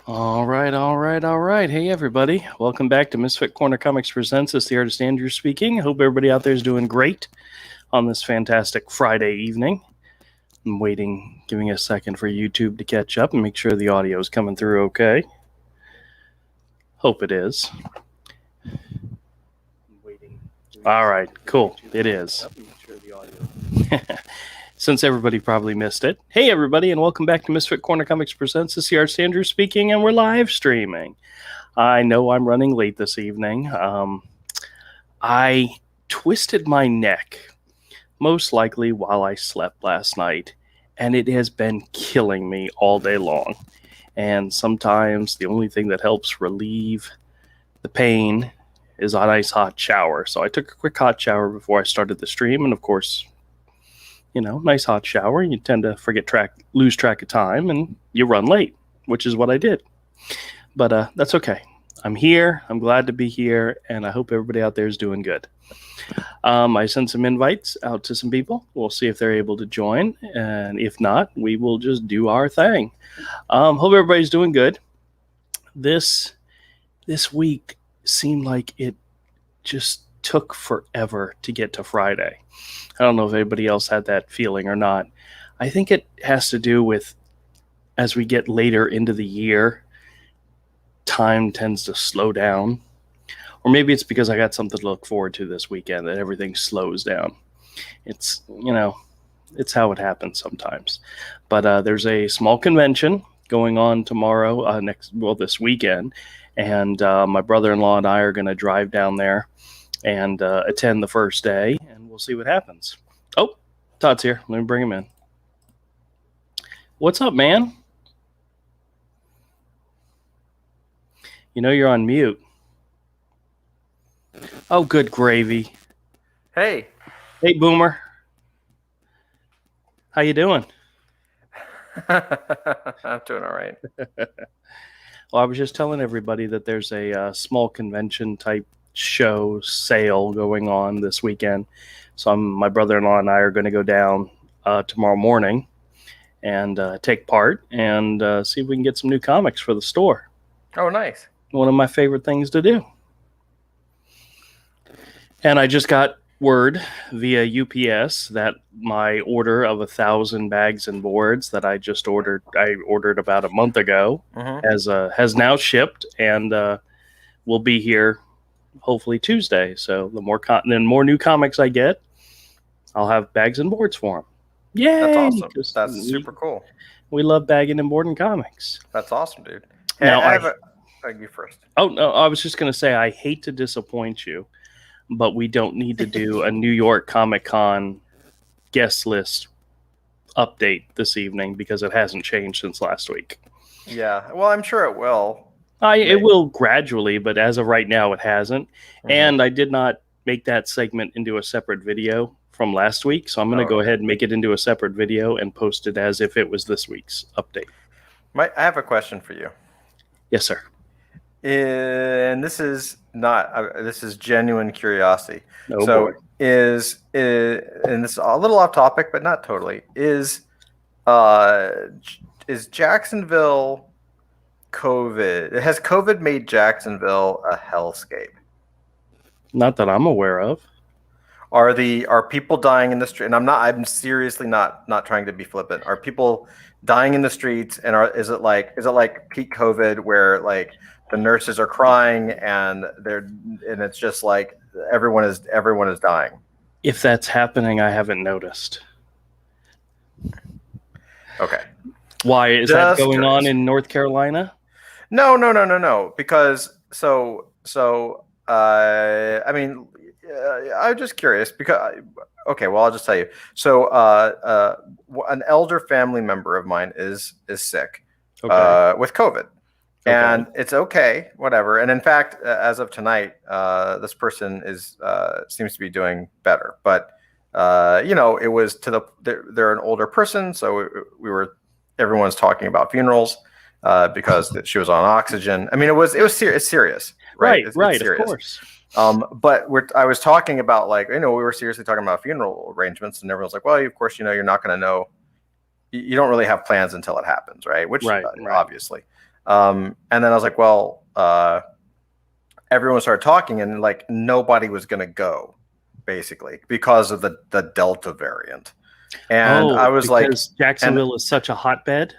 All right, all right, all right. Hey, everybody. Welcome back to Misfit Corner Comics Presents. It's the artist Andrew speaking. I hope everybody out there is doing great on this fantastic Friday evening. I'm waiting, giving a second for YouTube to catch up and make sure the audio is coming through okay. Hope it is. All right, cool. It is. Since everybody probably missed it. Hey, everybody, and welcome back to Misfit Corner Comics Presents. This is the artist Andrew speaking, and we're live streaming. I know I'm running late this evening. I twisted my neck, most likely while I slept last night, and it has been killing me all day long. And sometimes the only thing that helps relieve the pain is a nice hot shower. So I took a quick hot shower before I started the stream, and of course, nice hot shower, you tend to lose track of time, and you run late, which is what I did. But that's okay. I'm here. I'm glad to be here, and I hope everybody out there is doing good. I sent some invites out to some people. We'll see if they're able to join, and if not, we will just do our thing. Hope everybody's doing good. This week seemed like it just took forever to get to Friday. I don't know if anybody else had that feeling or not. I think it has to do with, as we get later into the year, time tends to slow down. Or maybe it's because I got something to look forward to this weekend that everything slows down. It's how it happens sometimes. But there's a small convention going on tomorrow, this weekend. And my brother-in-law and I are going to drive down there and attend the first day, and we'll see what happens. Oh, Todd's here. Let me bring him in. What's up, man? You're on mute. Oh, good gravy. Hey, Boomer. How you doing? I'm doing all right. Well, I was just telling everybody that there's a small convention type show sale going on this weekend. So my brother-in-law and I are going to go down tomorrow morning and take part and see if we can get some new comics for the store. Oh, nice. One of my favorite things to do. And I just got word via UPS that my order of 1,000 bags and boards that I ordered about a month ago, has now shipped and will be here hopefully Tuesday. So the more new comics I get, I'll have bags and boards for them. Yay! That's awesome. That's super cool. We love bagging and boarding comics. That's awesome, dude. Hey, Now you first. Oh no, I was just going to say I hate to disappoint you, but we don't need to do a New York Comic Con guest list update this evening because it hasn't changed since last week. Yeah, well, I'm sure it will. It will gradually, but as of right now, it hasn't. Mm-hmm. And I did not make that segment into a separate video from last week, so I'm going to go ahead and make it into a separate video and post it as if it was this week's update. I have a question for you. Yes, sir. And this is genuine curiosity. Oh, so boy. And this is a little off topic, but not totally. Is Jacksonville COVID? Has COVID made Jacksonville a hellscape? Not that I'm aware of. Are people dying in the street? And I'm seriously not trying to be flippant. Are people dying in the streets? And is it like peak COVID where like the nurses are crying and it's just like everyone is dying? If that's happening, I haven't noticed. Okay. Why is that going on in North Carolina? No. Because I'm just curious because I'll just tell you. So an elder family member of mine is sick with COVID. Okay. And it's okay, whatever. And in fact, as of tonight, this person seems to be doing better. But it was they're an older person, so everyone's talking about funerals because she was on oxygen. I mean, it's serious, right? It's serious. Of course. But I was talking about we were seriously talking about funeral arrangements, and everyone's like, well, of course, you're not going to know. You don't really have plans until it happens, right? Which obviously. And then I was like, well, everyone started talking, and like nobody was going to go, basically, because of the Delta variant. And I was like, because Jacksonville is such a hotbed.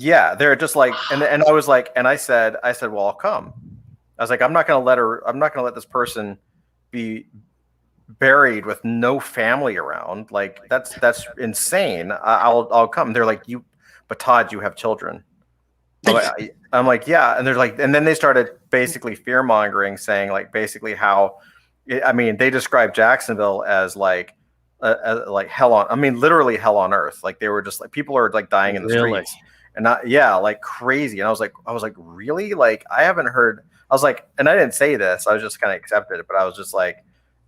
yeah, they're just like, and I was like, and I said, well, I'll come. I was like, I'm not going to let this person be buried with no family around. Like that's insane. I'll come. They're like, but Todd, you have children. I'm like, yeah. And they're like, and then they started basically fear mongering, saying like basically how, I mean, they described Jacksonville as like hell on, I mean, literally hell on earth. Like they were just like, people are like dying in the streets, and like crazy. And I was like, really? Like I haven't heard. I was like, and I didn't say this. I was just kind of accepted it, but I was just like,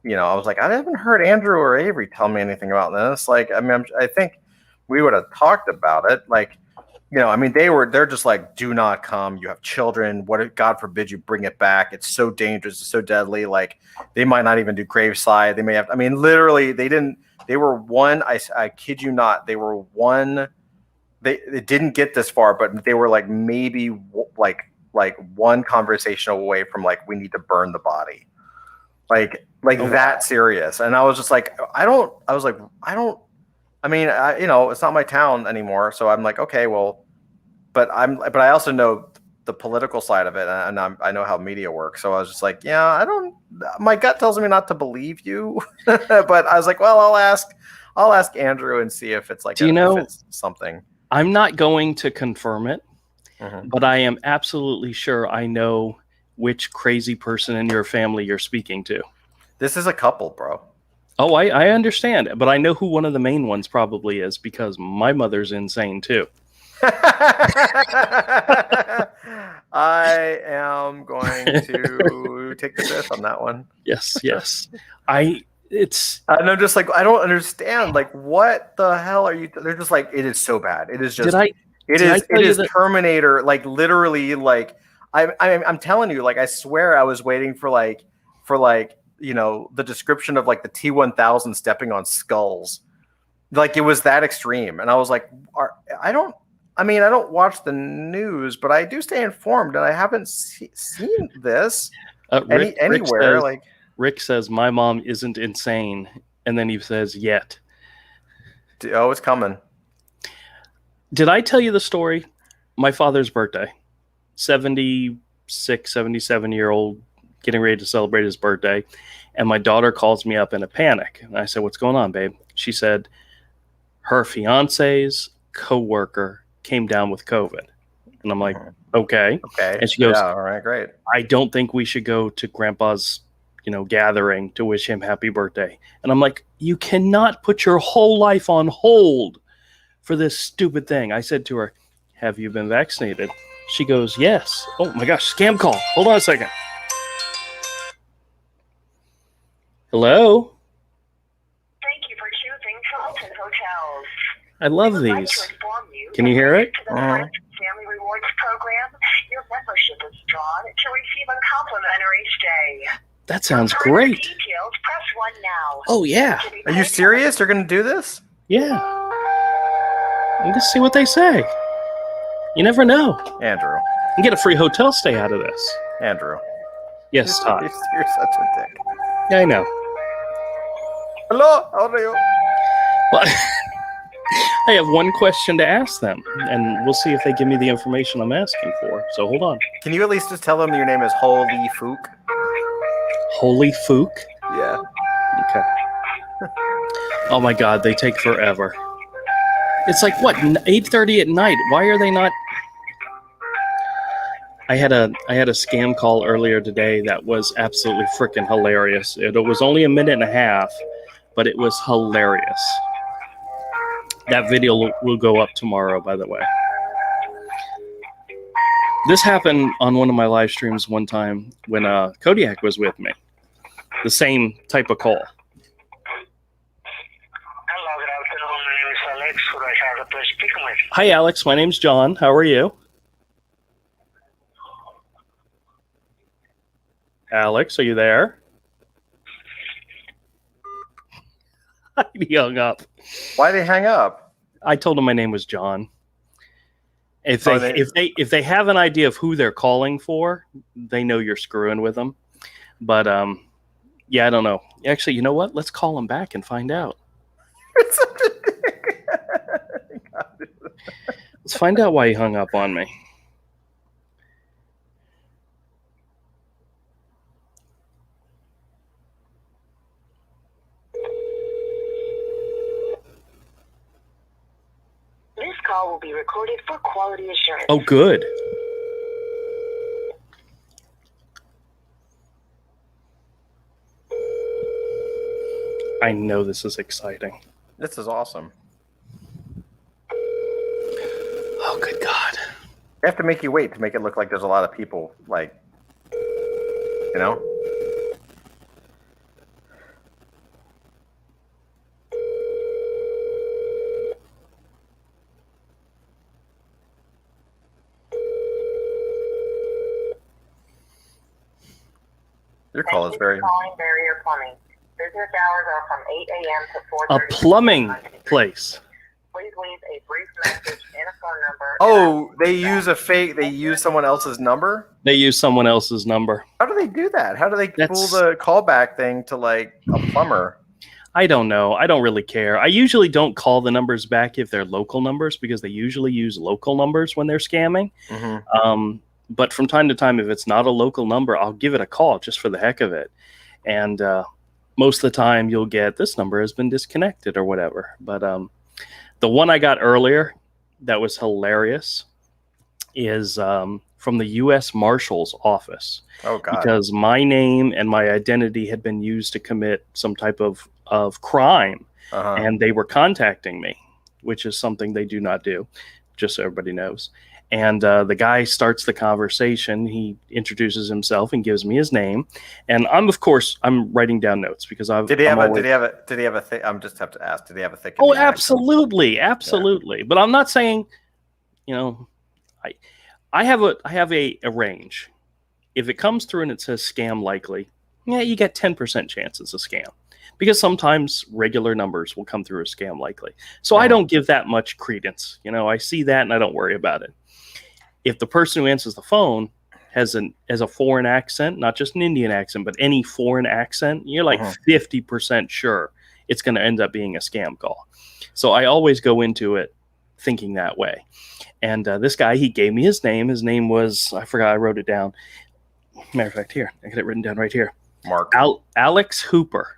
I was like, I haven't heard Andrew or Avery tell me anything about this. Like, I mean, I think we would have talked about it. Like, I mean, they're just like, do not come. You have children. What, God forbid you bring it back. It's so dangerous. It's so deadly. Like they might not even do graveside. They may have, I mean, literally they were one, I kid you not. They were one, they didn't get this far, but they were like, maybe like one conversation away from like, we need to burn the body. Like that serious. And I was just like, I mean, it's not my town anymore. So I'm like, okay, well, but I also know the political side of it, and I know how media works. So I was just like, yeah, my gut tells me not to believe you, but I was like, well, I'll ask Andrew and see if it's like, if it's something. I'm not going to confirm it, but I am absolutely sure I know which crazy person in your family you're speaking to. This is a couple, bro. Oh, I understand, but I know who one of the main ones probably is, because my mother's insane too. I am going to take the fifth on that one. Yes. And I'm just like, I don't understand. Like, what the hell are you? They're just like, it is so bad. It is just, it is Terminator. Like literally, like I'm telling you, like I swear I was waiting for the description of like the T-1000 stepping on skulls. Like it was that extreme, and I was like, I don't watch the news, but I do stay informed, and I haven't seen this anywhere. Rick says my mom isn't insane, and then he says yet. Oh, it's coming. Did I tell you the story? My father's birthday, 76, 77-year-old, getting ready to celebrate his birthday, and my daughter calls me up in a panic, and I said, "What's going on, babe?" She said her fiance's coworker came down with COVID. And I'm like, okay. And she goes, all right, great. I don't think we should go to grandpa's, gathering to wish him happy birthday. And I'm like, you cannot put your whole life on hold for this stupid thing. I said to her, have you been vaccinated? She goes, yes. Oh my gosh, scam call. Hold on a second. Hello? Thank you for choosing Charlton Hotels. I love these. Can you hear it? Family Rewards Program. Your membership is drawn to receive a complimentary stay. That sounds great. Details, press 1 now. Oh, yeah. Are you serious? You're going to do this? Yeah. Let's see what they say. You never know. Andrew. You can get a free hotel stay out of this. Andrew. Yes, Todd. You're such a dick. Yeah, I know. Hello, how are you? Well, I have one question to ask them, and we'll see if they give me the information I'm asking for. So hold on. Can you at least just tell them your name is Holy Fook? Holy Fook? Yeah. Okay. Oh my God, they take forever. It's like, what, 8:30 at night? Why are they not? I had a scam call earlier today that was absolutely freaking hilarious. It was only a minute and a half, but it was hilarious. That video will go up tomorrow, by the way. This happened on one of my live streams one time when Kodiak was with me. The same type of call. Hello, good afternoon. My name is Alex. Who do I have the pleasure speaking with? Hi, Alex. My name's John. How are you? Alex, are you there? He hung up. Why did he hang up? I told him my name was John. If they have an idea of who they're calling for, they know you're screwing with them. But yeah, I don't know. Actually, you know what? Let's call him back and find out. Let's find out why he hung up on me. This call will be recorded for quality assurance. Oh, good. I know this is exciting. This is awesome. Oh, good God. They have to make you wait to make it look like there's a lot of people, like, you know? Your call is very... Calling Barrier Plumbing. Business hours are from 8 a.m. to 4:30. A plumbing place. Please leave a brief message and a phone number. Oh, they use someone else's number? They use someone else's number. How do they do that? How do they pull the callback thing to like a plumber? I don't know. I don't really care. I usually don't call the numbers back if they're local numbers because they usually use local numbers when they're scamming. Mm-hmm. But from time to time, if it's not a local number, I'll give it a call just for the heck of it. And most of the time you'll get this number has been disconnected or whatever. But the one I got earlier that was hilarious is from the U.S. Marshal's office. Oh, God. Because my name and my identity had been used to commit some type of crime. Uh-huh. And they were contacting me, which is something they do not do, just so everybody knows. And the guy starts the conversation. He introduces himself and gives me his name. And I'm writing down notes because Did he have a thick? I'm just have to ask. Did he have a thick? Oh, absolutely, absolutely. Yeah. But I'm not saying, I have a range. If it comes through and it says scam likely, yeah, you get 10% chance it's a scam. Because sometimes regular numbers will come through as scam likely. So I don't give that much credence. I see that and I don't worry about it. If the person who answers the phone has a foreign accent, not just an Indian accent, but any foreign accent, you're like 50% sure it's going to end up being a scam call. So I always go into it thinking that way. And this guy, he gave me his name. His name was, I forgot, I wrote it down. Matter of fact, here, I got it written down right here. Mark. Alex Hooper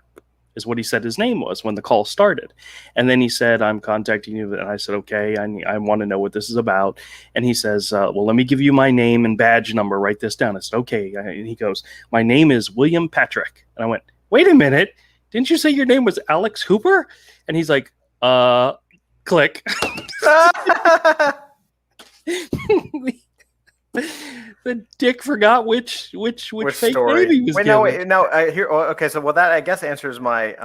is what he said his name was when the call started. And then he said, I'm contacting you. And I said, okay, I want to know what this is about. And he says, well, let me give you my name and badge number. Write this down. I said, okay. And he goes, my name is William Patrick. And I went, wait a minute. Didn't you say your name was Alex Hooper? And he's like, click. The dick forgot which fake story name he was giving. Here. Okay, so that I guess answers my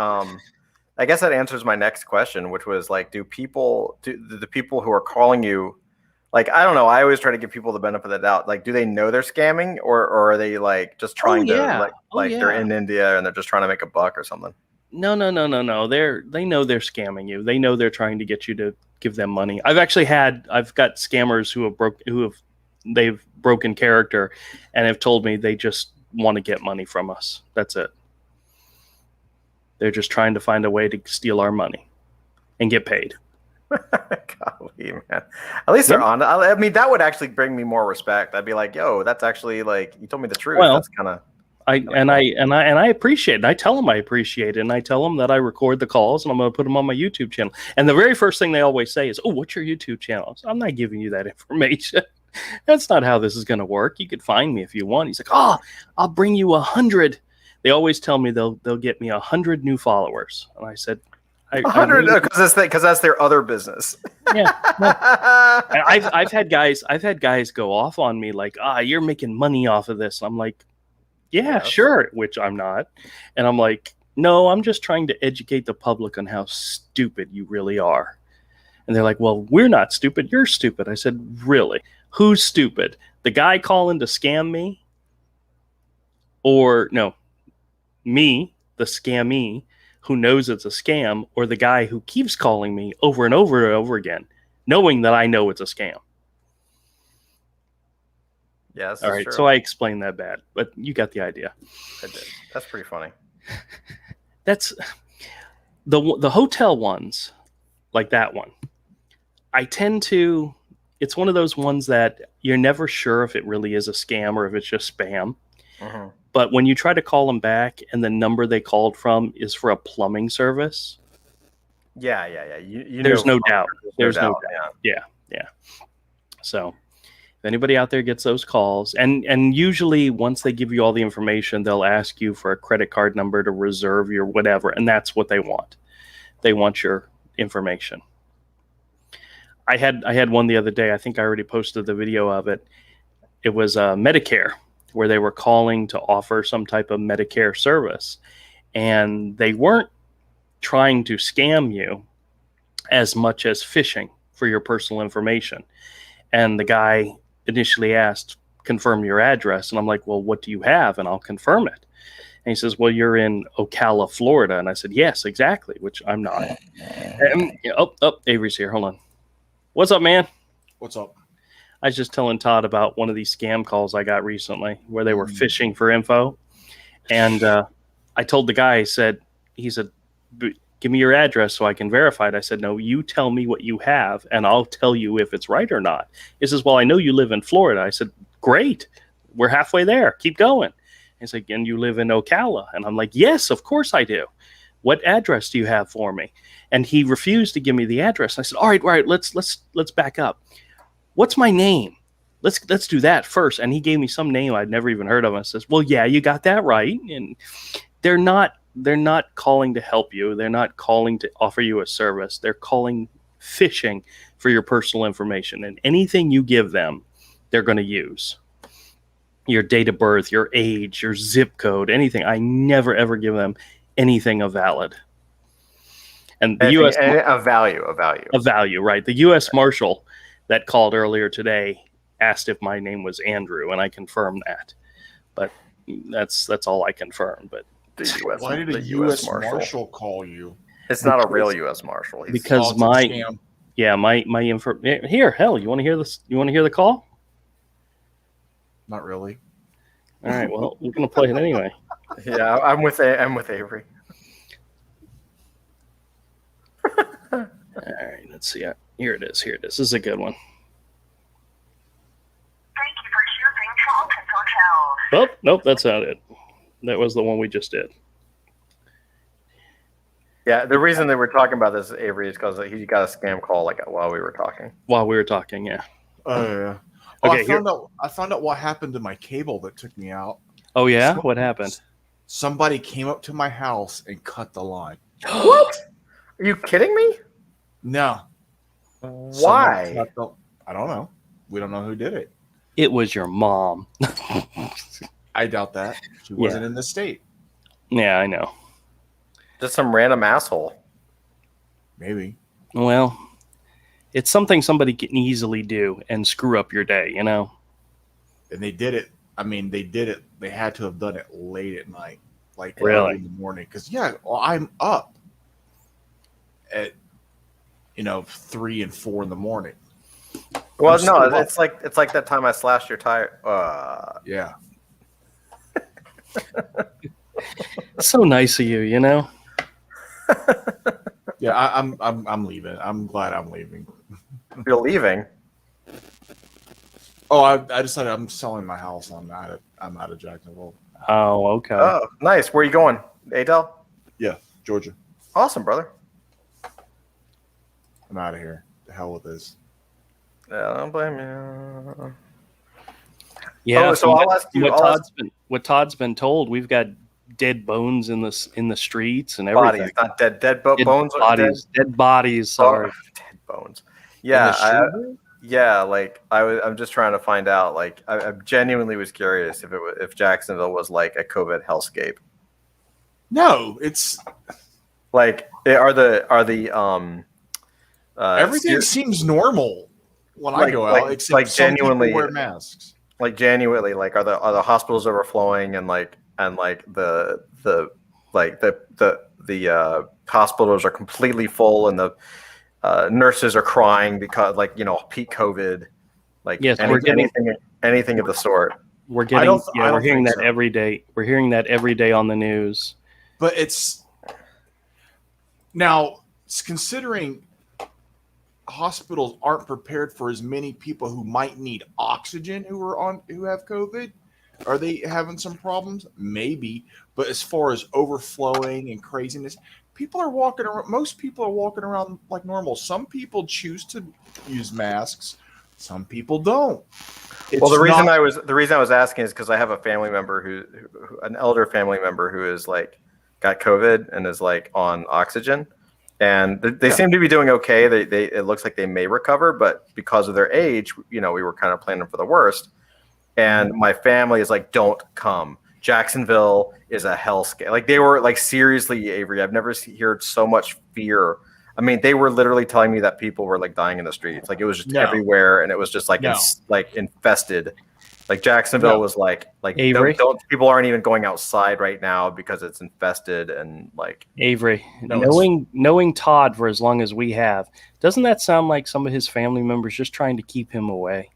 I guess that answers my next question, which was like, do the people who are calling you, like, I don't know, I always try to give people the benefit of the doubt. Like, do they know they're scamming, or are they like just trying to they're in India and they're just trying to make a buck or something? No. They know they're scamming you. They know they're trying to get you to give them money. I've got scammers they've broken character and have told me they just want to get money from us. That's it. They're just trying to find a way to steal our money and get paid. Golly, man. At least they're on. I mean, that would actually bring me more respect. I'd be like, yo, that's actually like, you told me the truth. Well, that's kind of. I appreciate it. I tell them I appreciate it, and I tell them that I record the calls and I'm going to put them on my YouTube channel. And the very first thing they always say is, "Oh, what's your YouTube channel?" So I'm not giving you that information. That's not how this is going to work. You could find me if you want. He's like, "Oh, I'll bring you 100." They always tell me they'll get me 100 new followers, and I said, 100 because that's their other business. Yeah, no. And I've had guys go off on me like, you're making money off of this. I'm like, yeah, sure, which I'm not. And I'm like, no, I'm just trying to educate the public on how stupid you really are. And they're like, well, we're not stupid. You're stupid. I said, really? Who's stupid? The guy calling to scam me? Or no, me, the scammee, who knows it's a scam, or the guy who keeps calling me over and over and over again, knowing that I know it's a scam? Yes. All right. True. So I explained that bad, but you got the idea. I did. That's pretty funny. That's the hotel ones, like that one. I tend to. It's one of those ones that you're never sure if it really is a scam or if it's just spam. Mm-hmm. But when you try to call them back and the number they called from is for a plumbing service, Yeah. there's no doubt. There's no doubt. doubt. Yeah. So if anybody out there gets those calls, and usually once they give you all the information, they'll ask you for a credit card number to reserve your whatever, and that's what they want. They want your information. I had one the other day. I think I already posted the video of it. It was Medicare, where they were calling to offer some type of Medicare service, and they weren't trying to scam you as much as phishing for your personal information. And the guy initially asked, confirm your address. And I'm like, well, what do you have? And I'll confirm it. And he says, well, you're in Ocala, Florida. And I said, yes, exactly, which I'm not. Avery's here. Hold on. What's up, man? What's up? I was just telling Todd about one of these scam calls I got recently where they were phishing for info. And I told the guy, he said, give me your address so I can verify it. I said, no, you tell me what you have and I'll tell you if it's right or not. He says, well, I know you live in Florida. I said, great. We're halfway there. Keep going. He's like, and you live in Ocala? And I'm like, yes, of course I do. What address do you have for me? And he refused to give me the address. I said, all right, let's back up. What's my name? Let's do that first. And he gave me some name I'd never even heard of. And I says, well, yeah, you got that right. And they're not calling to help you. They're not calling to offer you a service. They're calling phishing for your personal information. And anything you give them, they're going to use. Your date of birth, your age, your zip code, anything. I never, ever give them anything of valid. And the U.S. A value, right? The U.S. Marshal that called earlier today asked if my name was Andrew, and I confirmed that. But that's all I confirmed. But why did a U.S. Marshal call you? It's not a real U.S. Marshal. Because my info here. Hell, you want to hear this? You want to hear the call? Not really. All right. Well, we're gonna play it anyway. Yeah, I'm with Avery. All right. Let's see. Here it is. This is a good one. Thank you for choosing Charlton Hotels. Oh, nope, that's not it. That was the one we just did. Yeah, the reason that we're talking about this, Avery, is because he got a scam call while we were talking. Yeah. Oh yeah. Okay, I found out what happened to my cable that took me out. Oh yeah, what happened? Somebody came up to my house and cut the line. What? Are you kidding me? No. Why? I don't know. We don't know who did it. It was your mom. I doubt that. She wasn't in the state. Yeah, I know. Just some random asshole. Maybe. Well, it's something somebody can easily do and screw up your day, you know? And they did it. I mean, they did it. They had to have done it late at night, like really early in the morning. Because I'm up at 3 and 4 in the morning. Well, no, it's like that time I slashed your tire. Yeah. So nice of you, you know? Yeah, I'm leaving. I'm glad I'm leaving. You're leaving? Oh, I decided I'm selling my house. I'm out of Jacksonville. Oh, okay. Oh, nice. Where are you going? Adel? Yeah, Georgia. Awesome, brother. I'm out of here. The hell with this. Yeah, I don't blame you. Yeah. So I'll ask you. What Todd's been told, we've got dead bones in the streets and everything. Bodies, not dead bones. Dead bodies. Sorry. Dead bones. Yeah. I'm just trying to find out. Like, I genuinely was curious if Jacksonville was like a COVID hellscape. No, it's like everything seems normal when I go out. Except like some genuinely people wear masks. Like genuinely, like are the hospitals overflowing and the hospitals are completely full and the nurses are crying because peak COVID. Yes, anything of the sort. We're getting, I we're hearing think that so. every day. We're hearing that every day on the news. But it's now considering hospitals aren't prepared for as many people who might need oxygen who have COVID. Are they having some problems? Maybe. But as far as overflowing and craziness, people are walking around. Most people are walking around like normal. Some people choose to use masks. Some people don't. Well, the reason I was asking is because I have a family member who an elder family member who is like got COVID and is like on oxygen, and they seem to be doing okay. They it looks like they may recover, but because of their age, we were kind of planning for the worst. And my family is like, don't come. Jacksonville is a hellscape. Like they were like, seriously, Avery, I've never heard so much fear. I mean, they were literally telling me that people were like dying in the streets. Like it was just everywhere, and it was just like like infested. Like Jacksonville was like Avery, don't people aren't even going outside right now because it's infested and like Avery. Knowing Todd for as long as we have, doesn't that sound like some of his family members just trying to keep him away?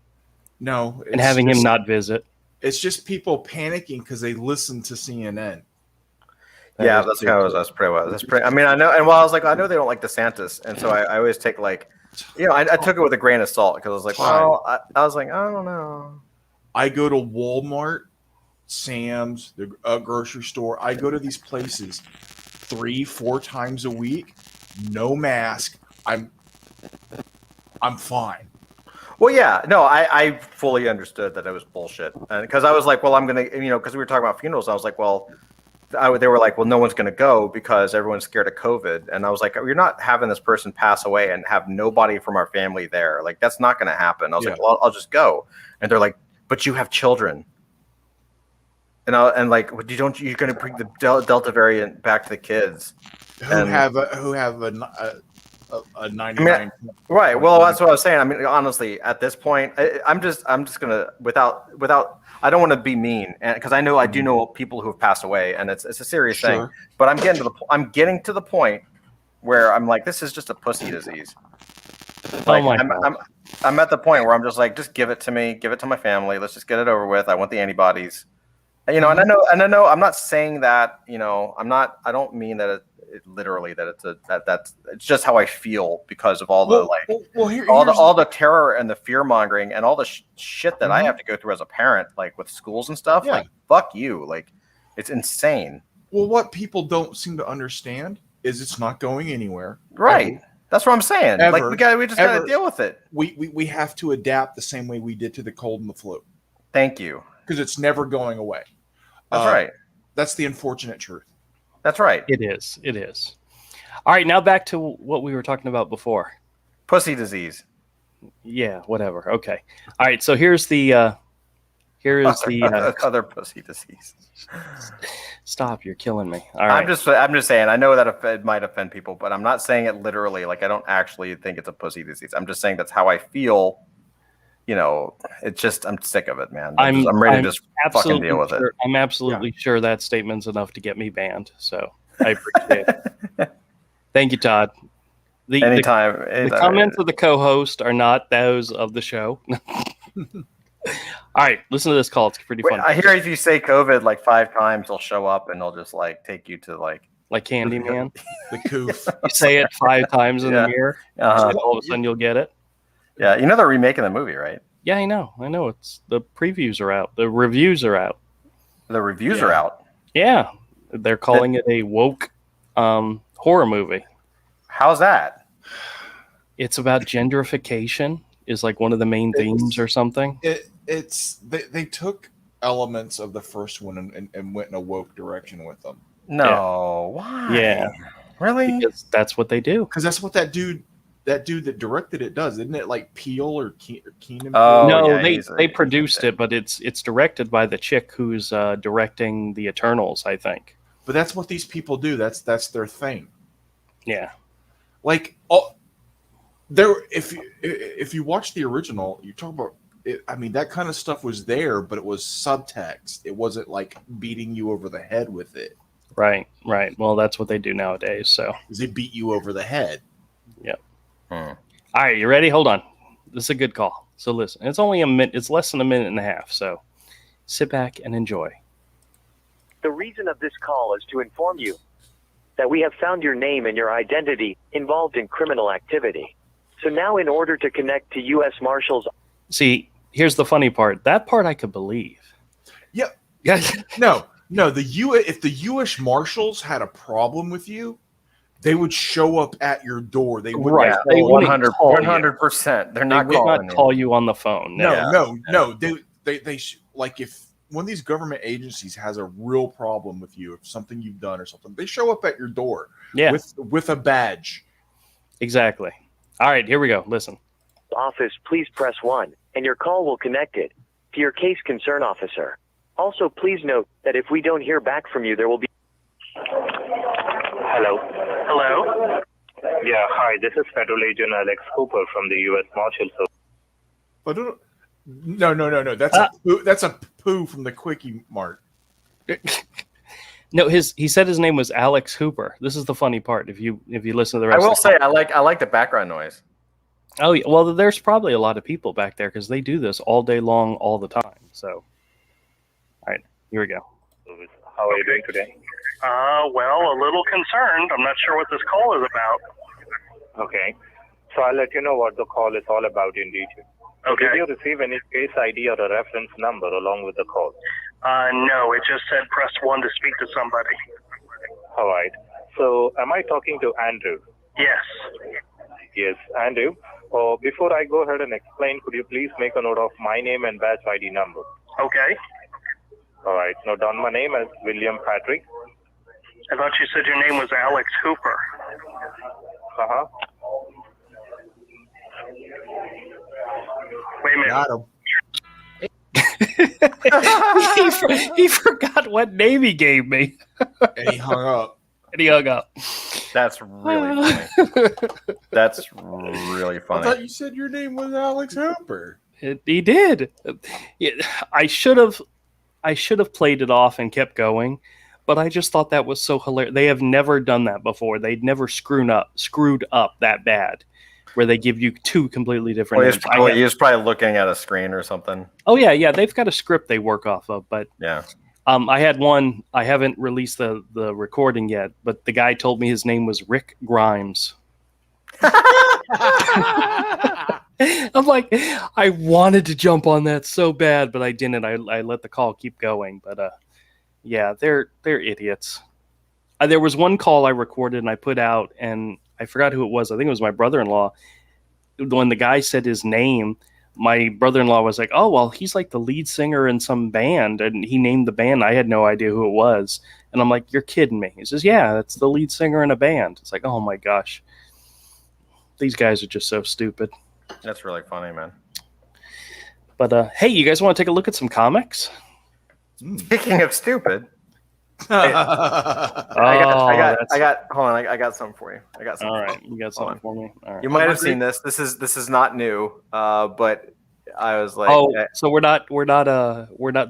No, and having him not visit. It's just people panicking because they listen to CNN. That's kind of that's pretty well. That's pretty. I mean, I know, and I was like, I know they don't like DeSantis, and so I always take like, I took it with a grain of salt because I was like, well, I was like, I don't know. I go to Walmart, Sam's, the grocery store. I go to these places 3-4 times a week, no mask. I'm fine. Well, yeah, no, I fully understood that it was bullshit, and because I was like, well, I'm gonna, because we were talking about funerals, I was like, well, they were like, well, no one's gonna go because everyone's scared of COVID, and I was like, you're not having this person pass away and have nobody from our family there, like that's not gonna happen. I was like, well, I'll just go, and they're like, but you have children, and like, you're gonna bring the Delta variant back to the kids who have a 99. Right. Well, that's what I was saying. I mean, honestly, at this point, I'm just gonna without. I don't want to be mean, and because I do know people who have passed away, and it's a serious thing. But I'm getting to the point where I'm like, this is just a pussy disease. Like, I'm at the point where I'm just like, just give it to me, give it to my family. Let's just get it over with. I want the antibodies. And I know. I'm not saying that. I don't mean that literally that that's just how I feel because of all the all the terror and the fear mongering and all the shit that I have to go through as a parent, like with schools and stuff. Like fuck you, like it's insane. Well, what people don't seem to understand is it's not going anywhere. Right. That's what I'm saying. Like we just gotta deal with it. We have to adapt the same way we did to the cold and the flu. Thank you. Because it's never going away. That's right. That's the unfortunate truth. That's right. It is. All right, now back to what we were talking about before. Pussy disease. Yeah, whatever. Okay. All right, so here's the other pussy disease. Stop, you're killing me. All right. I'm just saying, I know that it might offend people, but I'm not saying it literally. Like I don't actually think it's a pussy disease. I'm just saying that's how I feel. It's just I'm sick of it, man. I'm ready to just fucking deal with it. I'm absolutely sure that statement's enough to get me banned. So I appreciate it. Thank you, Todd. Anytime. The comments of the co-host are not those of the show. All right, listen to this call. It's pretty fun. I hear if you say COVID like 5 times, they'll show up and they'll just like take you to like Candyman. The coof. You say it 5 times in the mirror, and all of a sudden you'll get it. Yeah, they're remaking the movie, right? Yeah, I know. It's the previews are out. The reviews are out. The reviews are out. Yeah, they're calling it a woke horror movie. How's that? It's about gentrification. Is like one of the main themes or something. They took elements of the first one and went in a woke direction with them. No, why? Yeah, really? Because that's what they do. Because that's what that dude that directed it does, isn't it? Like Peele or Keenan? Oh, no, they produced it, but it's directed by the chick who's directing the Eternals, I think. But that's what these people do. That's their thing. Yeah, like if you watch the original, you talk about it. I mean, that kind of stuff was there, but it was subtext. It wasn't like beating you over the head with it. Right. Well, that's what they do nowadays. So they beat you over the head. Yep. All right, you ready? Hold on. This is a good call. So listen, it's only a minute. It's less than a minute and a half. So sit back and enjoy. The reason of this call is to inform you that we have found your name and your identity involved in criminal activity. So now, in order to connect to U.S. Marshals... See, here's the funny part. That part I could believe. Yeah. Yeah. No. If the U.S. Marshals had a problem with you, they would show up at your door. They would Right. They They wouldn't call you. 100%. They're They not would calling not call you on the phone. No. They like if one of these government agencies has a real problem with you, if something you've done or something, they show up at your door. Yeah. With a badge. Exactly. All right, here we go. Listen. Office, please press 1, and your call will connect it to your case concern officer. Also, please note that if we don't hear back from you, there will be... Hello. Hello? Yeah, hi. This is Federal Agent Alex Cooper from the U.S. Marshals Service. But no. That's a poo from the Quickie Mart. No, he said his name was Alex Hooper. This is the funny part. If you listen to the rest, I will say I like the background noise. Oh, yeah. Well, there's probably a lot of people back there because they do this all day long, all the time. So, all right, here we go. How are you doing today? Well, a little concerned. I'm not sure what this call is about. Okay. So I'll let you know what the call is all about in detail. Okay. Did you receive any case ID or a reference number along with the call? No, it just said press 1 to speak to somebody. All right. So am I talking to Andrew? Yes. Yes, Andrew. Before I go ahead and explain, could you please make a note of my name and badge ID number? Okay. All right. Note down my name as William Patrick. I thought you said your name was Alex Hooper. Uh-huh. Wait a minute. Got him. he forgot what name he gave me, And he hung up. and he hung up. That's really funny. That's really I funny. thought you said your name was Alex Hooper. He did. I should have played it off and kept going, but I just thought that was so hilarious. They have never done that before. They'd never screwed up that bad, where they give you two completely different names. He was probably looking at a screen or something. Oh yeah. They've got a script they work off of, but Yeah. I had one. I haven't released the recording yet, but the guy told me his name was Rick Grimes. I'm like, I wanted to jump on that so bad, but I didn't. I let the call keep going. But yeah, they're idiots. There was one call I recorded and I put out, and I forgot who it was. I think it was my brother-in-law. When the guy said his name, my brother-in-law was like, "Oh, well, he's like the lead singer in some band," and he named the band. I had no idea who it was, and I'm like, "You're kidding me?" He says, "Yeah, that's the lead singer in a band." It's like, oh my gosh, these guys are just so stupid. That's really funny, man. But hey, you guys want to take a look at some comics? Speaking of stupid, I I got. Hold on, I got something for you. I got something. All right, you got something for me. All right. You might have seen this. This is not new. But I was like, Oh, so we're not.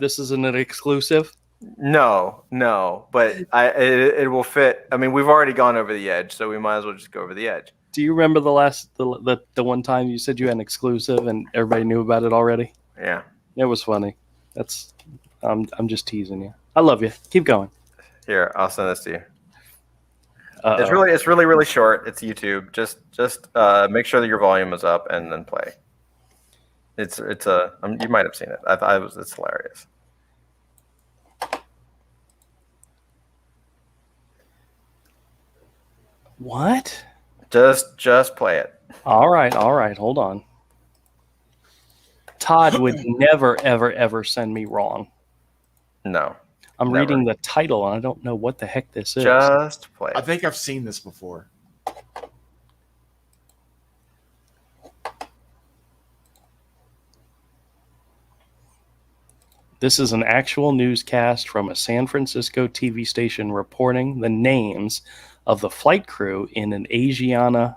This isn't an exclusive. no. But it will fit. I mean, we've already gone over the edge, so we might as well just go over the edge. Do you remember the one time you said you had an exclusive and everybody knew about it already? Yeah. It was funny. That's I'm just teasing you. I love you. Keep going. Here, I'll send this to you. Uh-oh. It's really short. It's YouTube. Just make sure that your volume is up and then play. It's you might have seen it. I thought it's hilarious. What? Just play it. All right. Hold on. Todd would never, ever send me wrong. No. I'm Never. reading the title and I don't know what the heck this is. Just play I it. think I've seen this before. This is an actual newscast from a San Francisco TV station reporting the names of the flight crew in an Asiana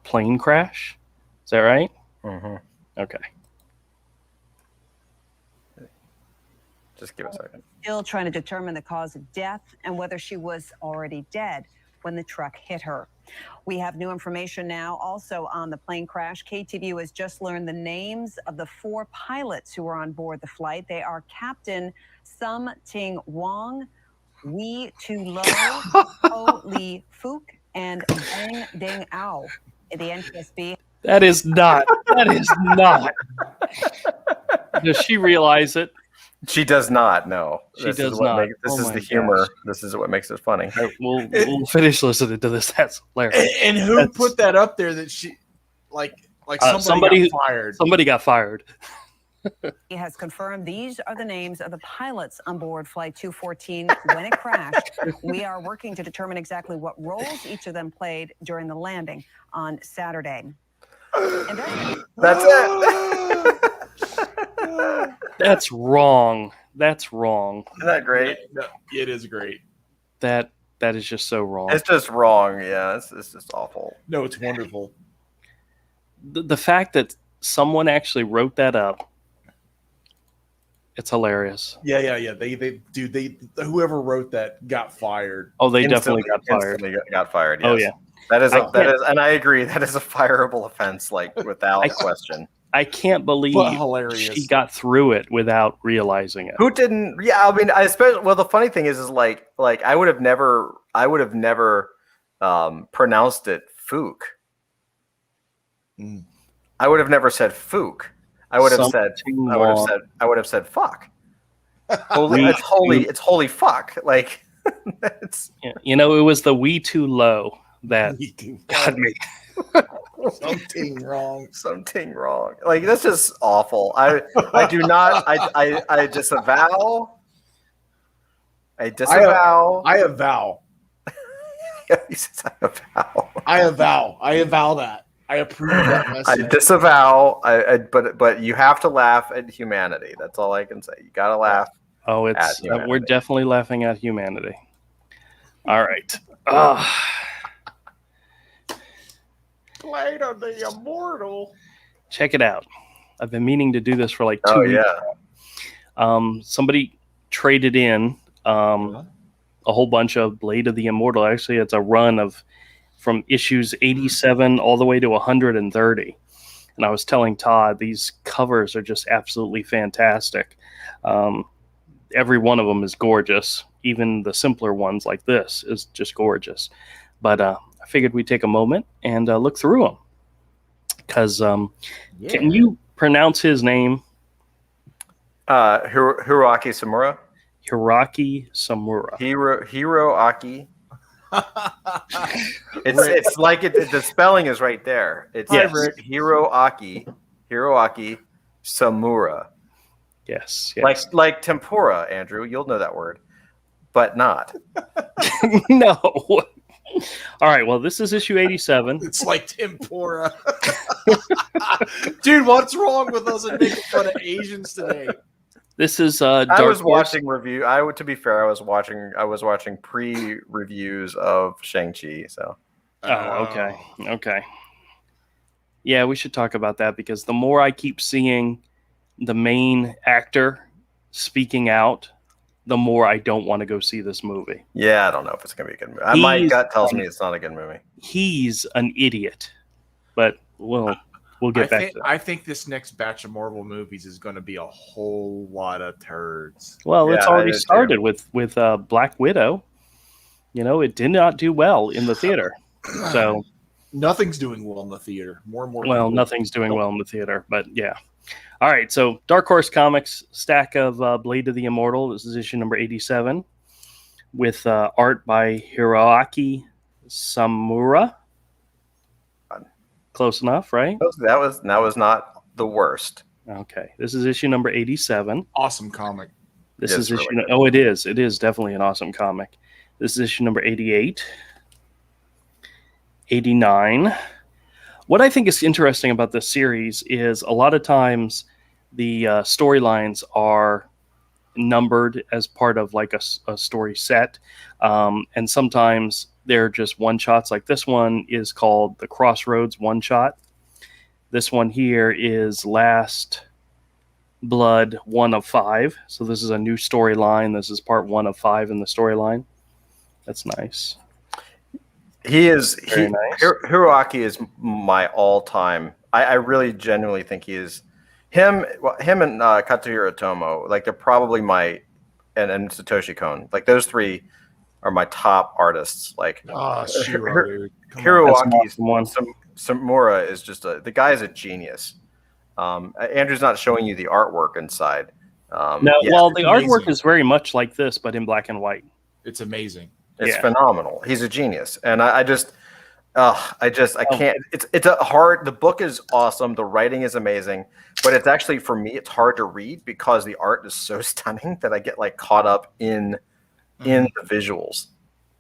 plane crash. Is that right? Mm-hmm. Okay. Just give a second. Still trying to determine the cause of death and whether she was already dead when the truck hit her. We have new information now also on the plane crash. KTVU has just learned the names of the 4 pilots who were on board the flight. They are Captain Sum Ting Wong, Wee Tu Lo, Ho Li Fook, and Bang Ding Ao. The NTSB. That is not. That is not. Does she realize it? She does not. No, She does not. This Oh is my the humor. gosh. This is what makes it funny. All right, we'll finish listening to this. That's hilarious. And who put that up there that she, like somebody got fired? Somebody got fired. He has confirmed these are the names of the pilots on board Flight 214 when it crashed. We are working to determine exactly what roles each of them played during the landing on Saturday. That's it. That's wrong. That's wrong. Isn't that great? No, it is great. That is just so wrong. It's just wrong. Yeah, it's just awful. No, it's wonderful. The fact that someone actually wrote that up, it's hilarious. Yeah. They whoever wrote that got fired. Oh, they definitely got fired. Got fired. Yes. Oh yeah. That is, and I agree. That is a fireable offense, like without question. I can't believe she got through it without realizing it. Who didn't? Yeah, I mean, especially. Well, the funny thing is like I would have never pronounced it Fook. Mm. I would have never said Fook. I would have said fuck. It's holy fuck. Like it's. Yeah, it was the "we too low" that got me. Something wrong. Like that's just awful. I do not. I disavow. I avow. He says I avow. I avow that. I approve that message. I disavow. But you have to laugh at humanity. That's all I can say. You got to laugh. Oh, it's we're definitely laughing at humanity. All right. Blade of the Immortal. Check it out. I've been meaning to do this for like 2 weeks. Yeah. Somebody traded in a whole bunch of Blade of the Immortal. Actually, it's a run from issues 87 all the way to 130. And I was telling Todd, these covers are just absolutely fantastic. Every one of them is gorgeous. Even the simpler ones like this is just gorgeous. But I figured we'd take a moment and look through them. Because can you pronounce his name? Hiroaki Samura. Hiroaki Samura. Hiroaki. It's like the spelling is right there. It's Hiroaki Samura. Yes. Like tempura, Andrew. You'll know that word, but not. No. All right. Well, this is issue 87. It's like tempura. Dude, what's wrong with us and making fun of Asians today? This is I was watching review. To be fair, I was watching pre-reviews of Shang-Chi. So. Oh, okay. Yeah, we should talk about that because the more I keep seeing the main actor speaking out, the more I don't want to go see this movie. Yeah, I don't know if it's gonna be a good movie. My gut tells me it's not a good movie. He's an idiot, but we'll get back to that. I think this next batch of Marvel movies is going to be a whole lot of turds. Well, it's already started with Black Widow. It did not do well in the theater. So nothing's doing well in the theater. More and more. Well, nothing's doing well in the theater, but yeah. All right, so Dark Horse Comics stack of Blade of the Immortal. This is issue number 87 with art by Hiroaki Samura. Close enough, right? That was not the worst. Okay, this is issue number 87. Awesome comic. This is issue. Oh, it is. It is definitely an awesome comic. This is issue number 88. 89. What I think is interesting about this series is a lot of times the storylines are numbered as part of like a story set. And sometimes they're just one shots. Like this one is called the Crossroads one shot. This one here is Last Blood 1 of 5. So this is a new storyline. This is part 1 of 5 in the storyline. That's nice. He is. Very nice. Hiroaki is my all-time. I really genuinely think he is. Him and Katsuhiro Otomo, like they're probably and Satoshi Kon. Like those three are my top artists. Like Shiro, dude. Hiroaki one. Samura is just the guy is a genius. Andrew's not showing you the artwork inside. No, well, the artwork is very much like this, but in black and white. It's amazing. It's phenomenal. He's a genius, and I can't. It's a hard. The book is awesome. The writing is amazing, but it's actually for me, it's hard to read because the art is so stunning that I get like caught up in the visuals.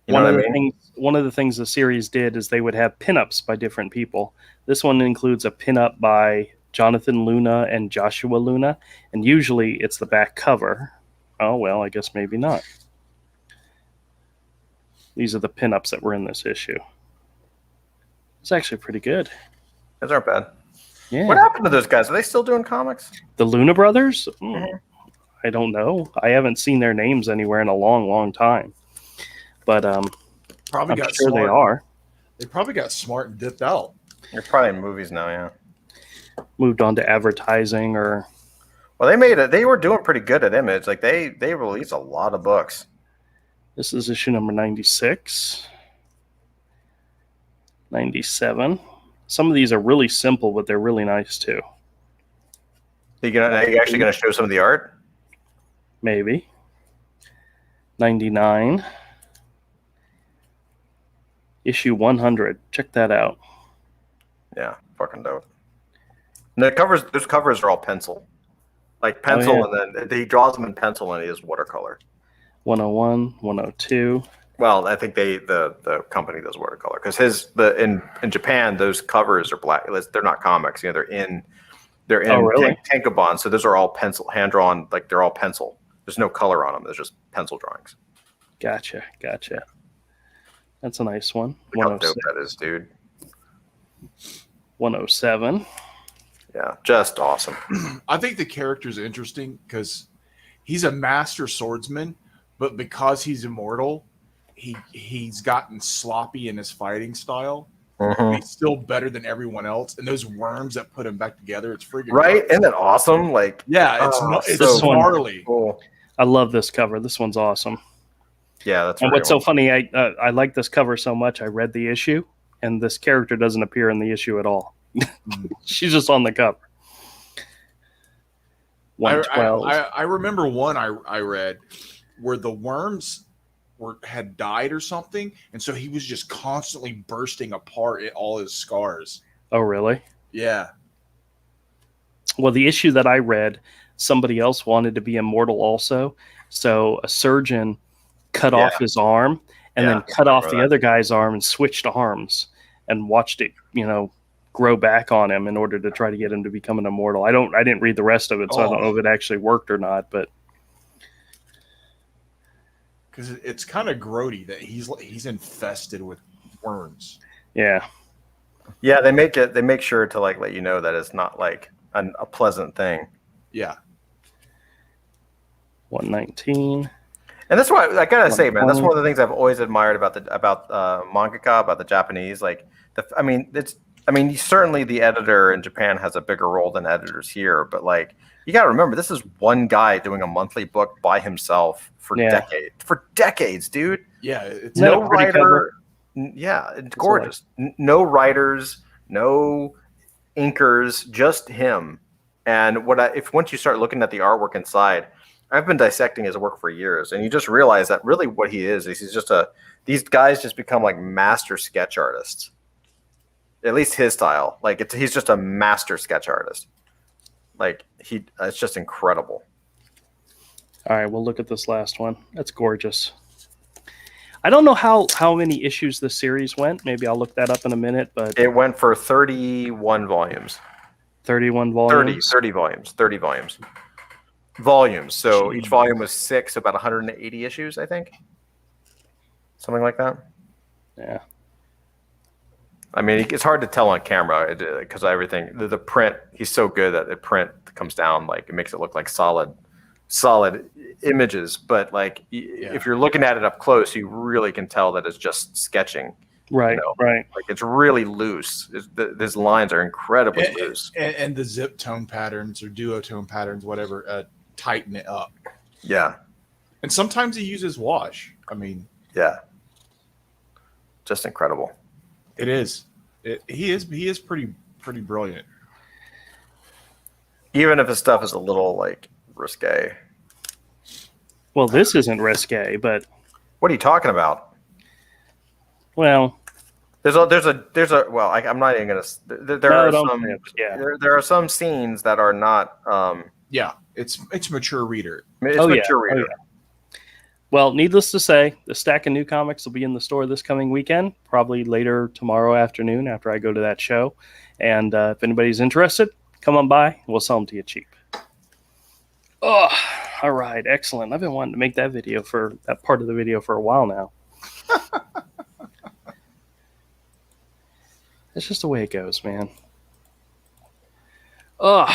You know what I mean? One of the things the series did is they would have pinups by different people. This one includes a pinup by Jonathan Luna and Joshua Luna, and usually it's the back cover. Oh well, I guess maybe not. These are the pinups that were in this issue. It's actually pretty good. Those aren't bad. Yeah. What happened to those guys? Are they still doing comics? The Luna brothers? I don't know. I haven't seen their names anywhere in a long, long time. But probably I'm got sure smart. they are. They probably got smart and dipped out. They're probably in movies now, yeah. Moved on to advertising or... Well, they were doing pretty good at Image. Like they released a lot of books. This is issue number 96. 97. Some of these are really simple, but they're really nice too. Are you actually going to show some of the art? Maybe. 99. Issue 100. Check that out. Yeah, fucking dope. And those covers are all pencil. Like pencil, and then he draws them in pencil and he is watercolor. 101, 102. Well, I think the company does watercolor because in Japan those covers are black. They're not comics. You know, they're in really? tankobon. So those are all pencil, hand drawn. Like they're all pencil. There's no color on them. There's just pencil drawings. Gotcha. That's a nice one. Look how dope that is, dude. 107. Yeah, just awesome. I think the character's interesting because he's a master swordsman, but because he's immortal, he's gotten sloppy in his fighting style. Mm-hmm. He's still better than everyone else, and those worms that put him back together, it's freaking right. gross. Isn't that awesome? Like, yeah, it's so gnarly. Cool. I love this cover. This one's awesome. Yeah, that's. And what's so funny, I like this cover so much. I read the issue, and this character doesn't appear in the issue at all. She's just on the cover. 112. I remember one I read where the worms had died or something, and so he was just constantly bursting apart at all his scars. Oh, really? Yeah. Well, the issue that I read, somebody else wanted to be immortal also, so a surgeon cut off his arm and then cut off the other guy's arm and switched arms and watched it, grow back on him in order to try to get him to become an immortal. I didn't read the rest of it, so I don't know if it actually worked or not, but because it's kind of grody that he's infested with worms. Yeah, they make sure to like let you know that it's not like a pleasant thing. Yeah. 119. And that's why I gotta say, man, that's one of the things I've always admired about mangaka, about the Japanese. Like, certainly the editor in Japan has a bigger role than editors here, but like, you gotta remember, this is one guy doing a monthly book by himself for decades, dude. Yeah, it's no writer. Yeah, it's gorgeous. No writers, no inkers, just him. And once you start looking at the artwork inside, I've been dissecting his work for years, and you just realize that really what he is he's just these guys just become like master sketch artists. At least his style. Like he's just a master sketch artist. Like it's just incredible. All right, we'll look at this last one. That's gorgeous. I don't know how many issues this series went. Maybe I'll look that up in a minute, but it went for 31 volumes. 31 volumes? 30 volumes. 30 volumes. So each volume was 6, about 180 issues, I think. Something like that. Yeah. I mean, it's hard to tell on camera because everything, the print, he's so good that the print comes down, like it makes it look like solid images. But like if you're looking at it up close, you really can tell that it's just sketching. Right, right. Like it's really loose. His lines are incredibly loose. And the zip tone patterns or duotone patterns, whatever, tighten it up. Yeah. And sometimes he uses wash. I mean, yeah. Just incredible. It is. He is pretty brilliant. Even if his stuff is a little like risque. Well, this isn't risque, but what are you talking about? Well, there's a well, I'm not even gonna. There are some scenes that are not. Yeah, it's mature reader. It's mature reader. Yeah. Well, needless to say, the stack of new comics will be in the store this coming weekend, probably later tomorrow afternoon after I go to that show. And if anybody's interested, come on by. We'll sell them to you cheap. Oh, all right. Excellent. I've been wanting to make that part of the video for a while now. It's just the way it goes, man. Oh.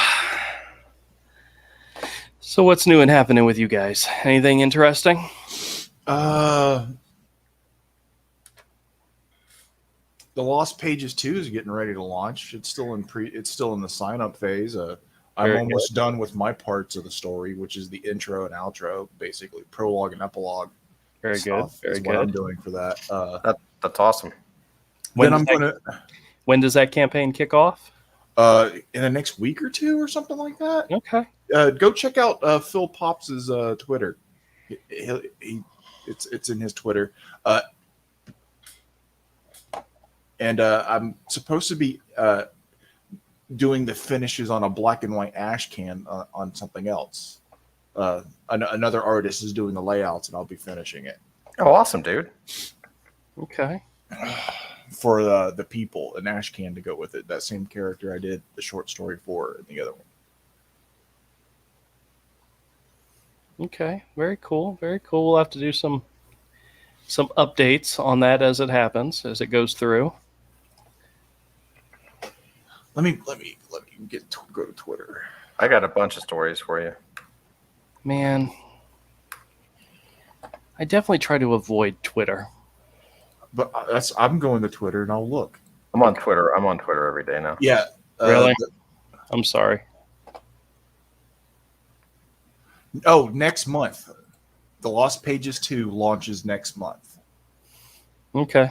So what's new and happening with you guys? Anything interesting? The Lost Pages 2 is getting ready to launch. It's still in the sign up phase. I'm almost done with my parts of the story, which is the intro and outro, basically prologue and epilogue. Very good. Very good. What I'm doing for that. That's awesome. When does that campaign kick off? In the next week or two or something like that. Okay. Go check out Phil Pops's Twitter. It's in his Twitter. And I'm supposed to be doing the finishes on a black and white ash can on something else. Another artist is doing the layouts, and I'll be finishing it. Oh, awesome, dude. Okay. For the people, an ash can to go with it. That same character I did the short story for and the other one. Okay, very cool, very cool. We'll have to do some updates on that as it happens, as it goes through. Let me go to Twitter. I got a bunch of stories for you. Man, I definitely try to avoid Twitter. But I'm going to Twitter and I'll look. I'm on Twitter. I'm on Twitter every day now. Yeah. Really? I'm sorry. Oh, next month. The Lost Pages 2 launches next month. Okay.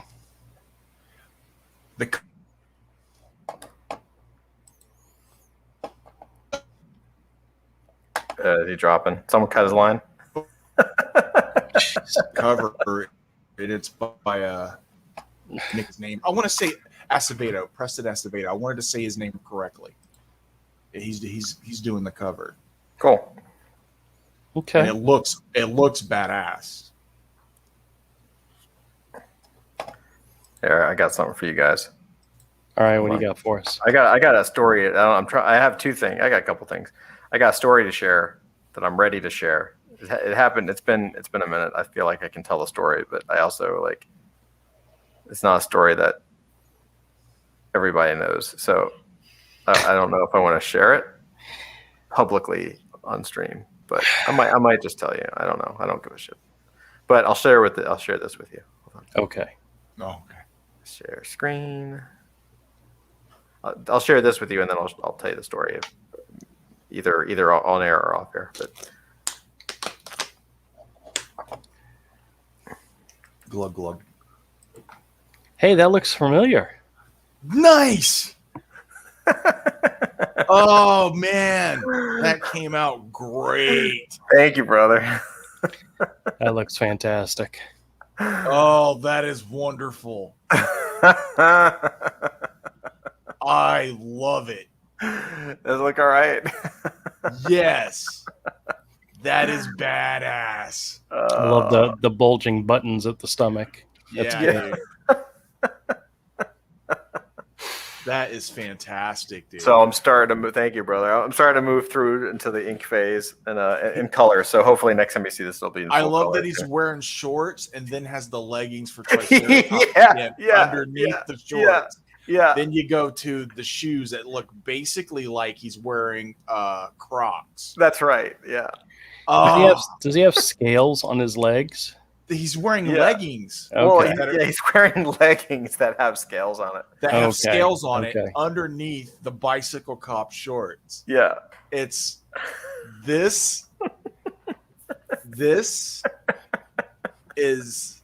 Is he dropping? Someone cut his line? Cover and it's by Nick's name. I want to say Acevedo, Preston Acevedo. I wanted to say his name correctly. He's doing the cover. Cool. Okay. And it looks badass. Here, I got something for you guys. All right, what do you got for us? I got a story. I have two things. I got a couple things. I got a story to share that I'm ready to share. It happened. It's been a minute. I feel like I can tell the story, but I also it's not a story that everybody knows. So I don't know if I want to share it publicly on stream, but I might just tell you. I don't know. I don't give a shit. But I'll share this with you. Hold on. Okay. Oh, okay. Share screen. I'll share this with you, and then I'll tell you the story, either on air or off air. But glug glug. Hey, that looks familiar. Nice. Oh man, that came out great. Thank you, brother. That looks fantastic. Oh, that is wonderful. I love it. Does it look all right? Yes. That is badass. I love the bulging buttons at the stomach. That's good. That is fantastic, dude. So I'm starting to move. Thank you, brother. I'm starting to move through into the ink phase and in color. So hopefully next time you see this, it'll be in full I love color that he's wearing shorts and then has the leggings for Triceratops underneath the shorts. Yeah. Then you go to the shoes that look basically like he's wearing Crocs. That's right. Yeah. Does he have scales on his legs? He's wearing Yeah. leggings. Okay. Well, he's wearing leggings that have scales on it. That have Okay, scales on it okay. underneath the bicycle cop shorts. Yeah. It's this. This is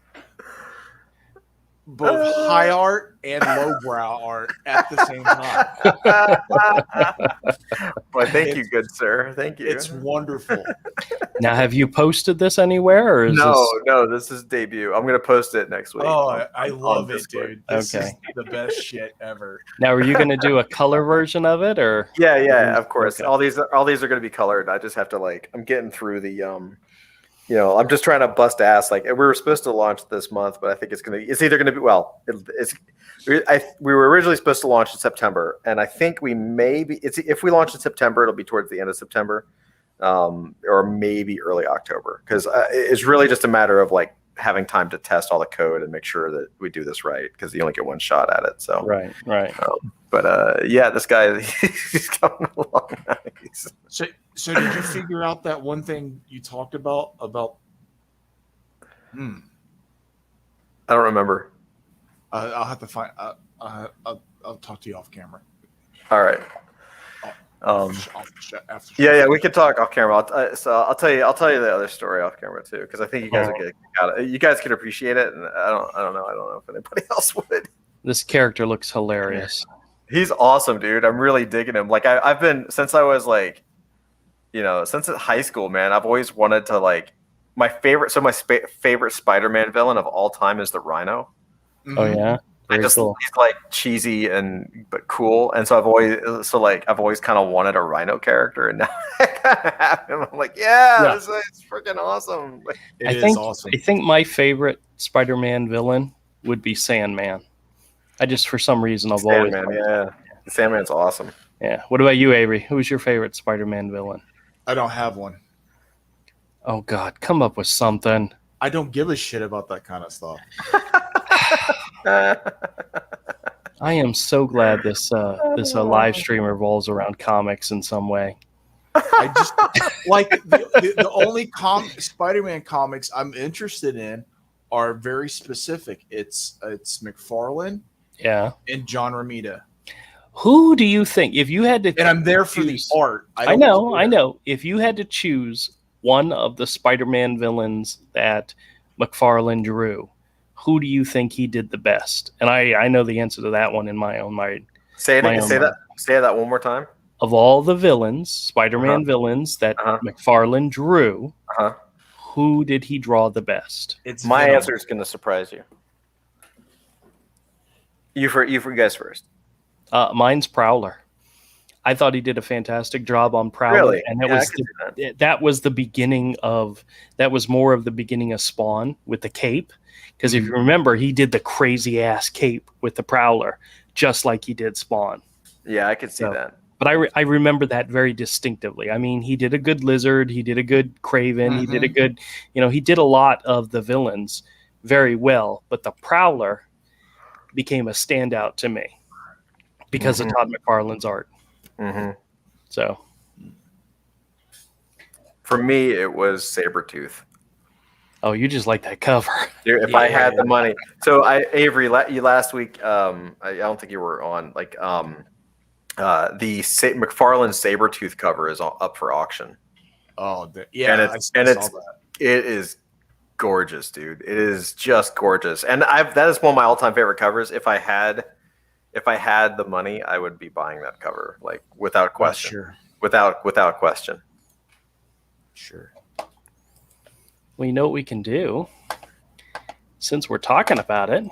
both high art and lowbrow art at the same time. Well, thank you, good sir. Thank you. It's wonderful. Now, have you posted this anywhere, or is No, this is debut. I'm gonna post it next week. Oh, I on love it, Discord. dude. This Okay. is the best shit ever. now are you going to do a color version of it, or? Yeah, of course. Okay. All these are going to be colored. I just have to I'm getting through the I'm just trying to bust ass. Like we were supposed to launch this month, but I think it's either going to be we were originally supposed to launch in September, and I think if we launch in September, it'll be towards the end of September, or maybe early October, because it's really just a matter of like having time to test all the code and make sure that we do this right, because you only get one shot at it. So Right. but this guy, he's coming along nice. So did you figure out that one thing you talked about? I don't remember. I'll have to find. I'll talk to you off camera. All right. After Yeah, we could talk off camera. I'll tell you the other story off camera too, because I think you guys are getting out of it. You guys can appreciate it, and I don't know if anybody else would. This character looks hilarious. He's awesome, dude. I'm really digging him. Like I've been since I was like, since high school, man. I've always wanted to my favorite. So my favorite Spider-Man villain of all time is the Rhino. Oh yeah. He's like cheesy but cool, and so I've always kind of wanted a Rhino character, and now I kind of have him. I'm like, this is freaking awesome. It is awesome. I think my favorite Spider-Man villain would be Sandman. For some reason I've always Sandman's awesome. Yeah. What about you, Avery? Who's your favorite Spider-Man villain? I don't have one. Oh God, come up with something. I don't give a shit about that kind of stuff. I am so glad this live stream revolves around comics in some way. I just like the only Spider-Man comics I'm interested in are very specific. It's Mcfarlane, and John Romita. Who do you think, if you had to, and I'm there for the art. I know. If you had to choose one of the Spider-Man villains that Mcfarlane drew, who do you think he did the best? And I know the answer to that one in my own mind. Say that one more time. Of all the villains, Spider-Man villains that Mcfarlane drew, who did he draw the best? My answer is going to surprise you. You guys first. Mine's Prowler. I thought he did a fantastic job on Prowler, really? And that was more of the beginning of Spawn with the cape. Because if you remember, he did the crazy ass cape with the Prowler, just like he did Spawn. Yeah, I could see that. But I remember that very distinctively. I mean, he did a good Lizard, he did a good Craven, he did a good, he did a lot of the villains very well. But the Prowler became a standout to me because of Todd McFarlane's art. So, for me, it was Sabretooth. Oh, you just like that cover. If I had the money. So Avery, you last week, I don't think you were on, the McFarlane Sabretooth cover is up for auction. Oh, yeah. It is gorgeous, dude. It is just gorgeous. And that is one of my all-time favorite covers. If I had the money, I would be buying that cover, without question. Sure. Without question. Sure. Well, you know what we can do? Since we're talking about it,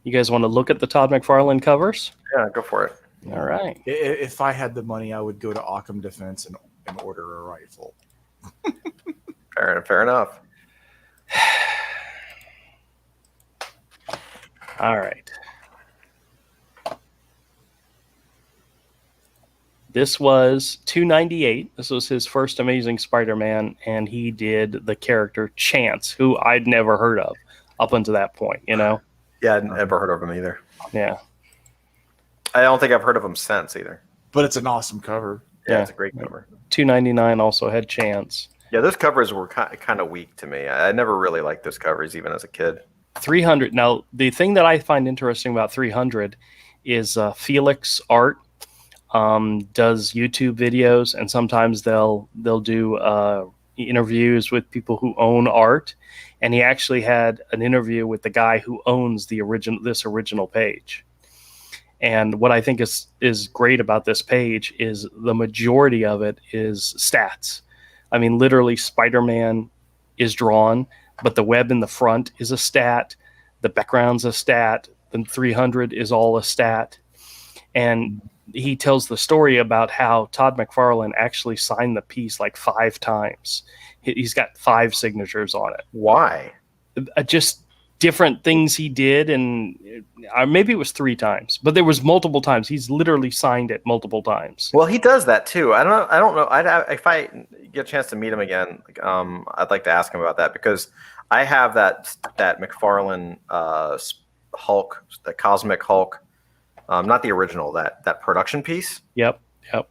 you guys want to look at the Todd McFarlane covers? Yeah, go for it. All right. If I had the money, I would go to Occam Defense and order a rifle. Fair enough. All right. This was $298. This was his first Amazing Spider-Man, and he did the character Chance, who I'd never heard of up until that point, Yeah, I'd never heard of him either. Yeah. I don't think I've heard of him since either. But it's an awesome cover. Yeah, it's a great cover. $299 also had Chance. Yeah, those covers were kind of weak to me. I never really liked those covers, even as a kid. 300. Now, the thing that I find interesting about 300 is Felix Art does YouTube videos, and sometimes they'll do interviews with people who own art. And he actually had an interview with the guy who owns this original page. And what I think is great about this page is the majority of it is stats. I mean, literally, Spider-Man is drawn, but the web in the front is a stat. The background's a stat. The 300 is all a stat. And he tells the story about how Todd McFarlane actually signed the piece like 5 times. He's got 5 signatures on it. Why? Just different things he did, and maybe it was 3 times, but there was multiple times. He's literally signed it multiple times. Well, he does that too. I don't know. If I get a chance to meet him again, I'd like to ask him about that, because I have that McFarlane Hulk, the Cosmic Hulk, not the original, that production piece. Yep.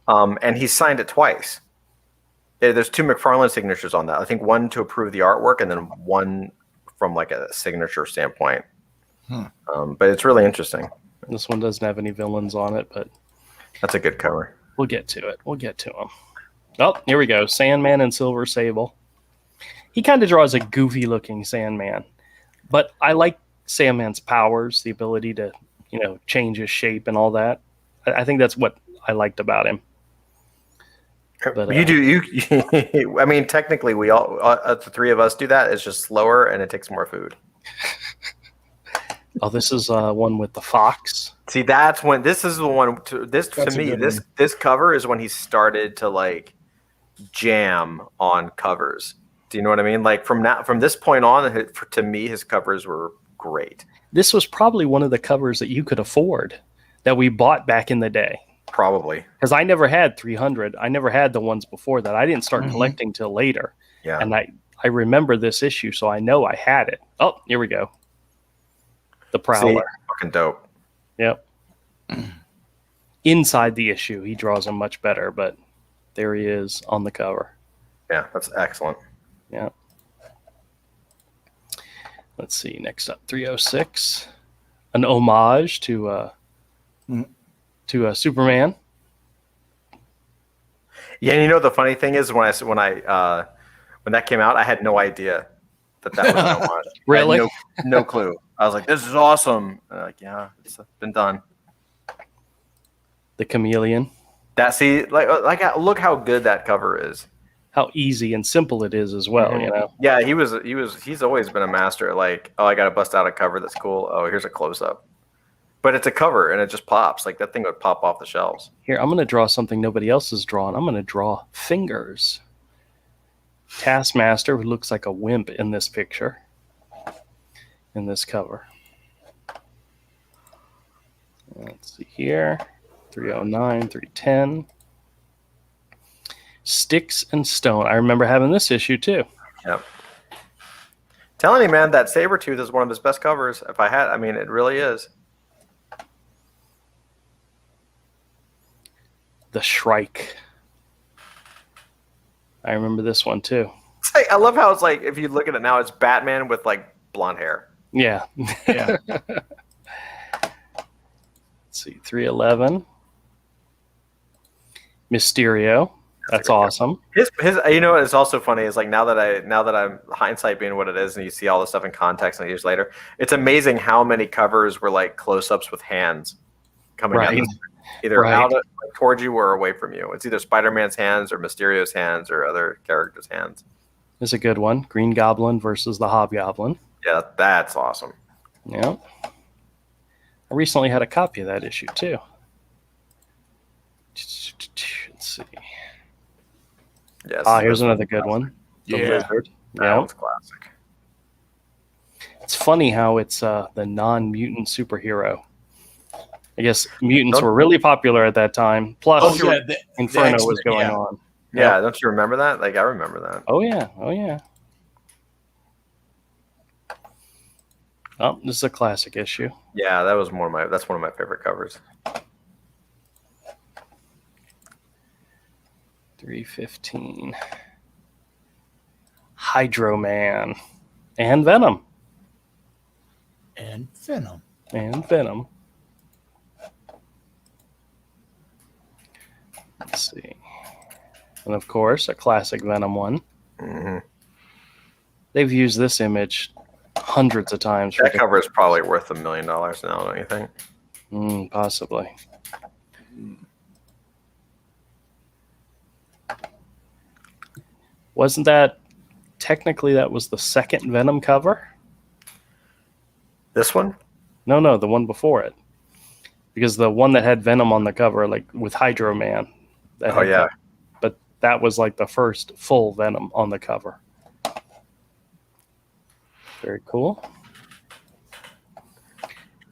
And he signed it twice. There's 2 McFarlane signatures on that. I think one to approve the artwork, and then one from like a signature standpoint. But it's really interesting. This one doesn't have any villains on it, but that's a good cover. We'll get to it. We'll get to him. Oh, here we go. Sandman and Silver Sable. He kind of draws a goofy looking Sandman, but I like Sandman's powers, the ability to, change his shape and all that. I think that's what I liked about him. But, I mean, technically, we all, the 3 of us do that. It's just slower and it takes more food. Oh, this is one with the fox. See, that's when this is the one. This cover is when he started to like jam on covers. Do you know what I mean? Like from this point on, to me, his covers were great. This was probably one of the covers that you could afford, that we bought back in the day. Probably. Because I never had 300. I never had the ones before that. I didn't start collecting till later. Yeah. And I remember this issue, so I know I had it. Oh, here we go. The Prowler. See, fucking dope. Yep. Inside the issue, he draws him much better, but there he is on the cover. Yeah, that's excellent. Yeah. Let's see. Next up, 306. An homage to Superman. Yeah, and the funny thing is when that came out, I had no idea that was an homage. Really? I had no clue. I was like, "This is awesome." And like, yeah, it's been done. The Chameleon. Look how good that cover is. How easy and simple it is as well. Yeah, he's always been a master. Like, oh, I got to bust out a cover that's cool. Oh, here's a close up. But it's a cover, and it just pops. Like, that thing would pop off the shelves. Here, I'm going to draw something nobody else has drawn. I'm going to draw fingers. Taskmaster, who looks like a wimp in this picture, in this cover. Let's see here. 309, 310. Sticks and Stone. I remember having this issue, too. Yep. Telling you, man, that Sabretooth is one of his best covers. It really is. The Shrike. I remember this one too. I love how it's like, if you look at it now, it's Batman with like blonde hair. Yeah. Yeah. Let's see, 311. Mysterio. That's awesome. His it's also funny is like now that I'm hindsight being what it is, and you see all this stuff in context and years later, it's amazing how many covers were like close-ups with hands coming out. Either out towards you or away from you. It's either Spider-Man's hands or Mysterio's hands or other characters' hands. This is a good one. Green Goblin versus the Hobgoblin. Yeah, that's awesome. Yeah. I recently had a copy of that issue too. Let's see. Yes. Here's another good one. The Lizard. That one's classic. It's funny how it's the non-mutant superhero. I guess mutants were really popular at that time. Plus, Inferno was going on. Yeah, don't you remember that? Like, I remember that. Oh, yeah. Oh, this is a classic issue. Yeah, that's one of my favorite covers. 315. Hydro Man, and Venom. And Venom. And Venom. Let's see. And of course, a classic Venom one. Mm-hmm. They've used this image hundreds of times. That cover is probably worth $1 million now, don't you think? Possibly. Wasn't that technically that was the second Venom cover? This one? No, the one before it. Because the one that had Venom on the cover, like with Hydro Man. Oh, yeah. But that was like the first full Venom on the cover. Very cool.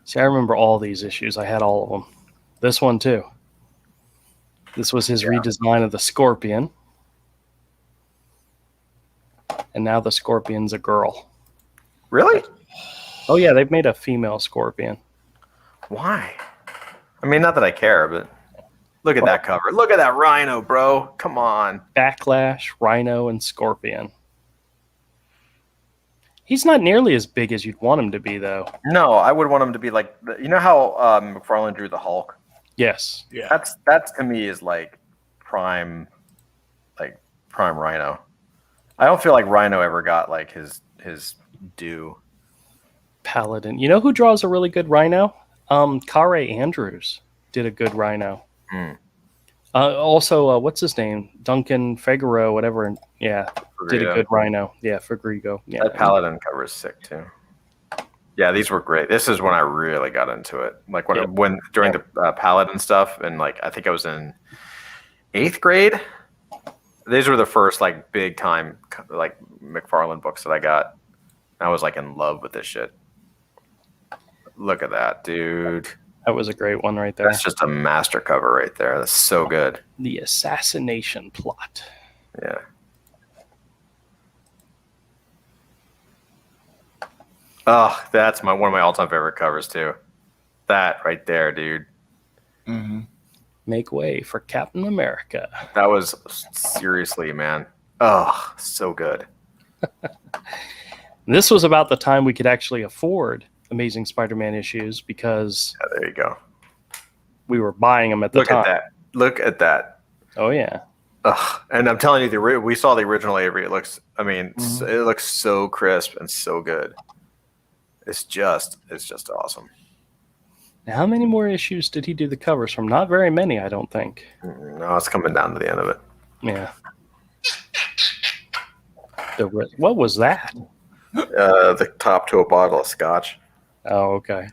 See, I remember all these issues. I had all of them. This one, too. This was his redesign of the Scorpion. And now the Scorpion's a girl. Really? Oh, yeah, they've made a female Scorpion. Why? I mean, not that I care, but look at that cover. Look at that Rhino, bro. Come on. Backlash, Rhino, and Scorpion. He's not nearly as big as you'd want him to be, though. No, I would want him to be like, you know how McFarlane drew the Hulk? Yes. Yeah. That's to me is like prime Rhino. I don't feel like Rhino ever got like his due. Paladin. You know who draws a really good Rhino? Kare Andrews did a good Rhino. Also, what's his name? Duncan Figueroa, whatever. Yeah, did a good Rhino. Yeah, Figrigo. Yeah, that Paladin cover is sick too. Yeah, these were great. This is when I really got into it. Like when during the Paladin stuff, and like I think I was in 8th grade. These were the first like big time like McFarlane books that I got. I was like in love with this shit. Look at that, dude. That was a great one right there. That's just a master cover right there. That's so good. The assassination plot. Yeah. Oh, that's one of my all-time favorite covers too. That right there, dude. Mm-hmm. Make way for Captain America. That was seriously, man. Oh, so good. This was about the time we could actually afford Amazing Spider-Man issues because there you go. We were buying them at the time. Look at that. Oh yeah. Ugh. And I'm telling you, we saw the original Avery. It looks, it looks so crisp and so good. It's just awesome. Now, how many more issues did he do the covers from? Not very many, I don't think. No, it's coming down to the end of it. Yeah. What was that? The top to a bottle of scotch. Oh, okay.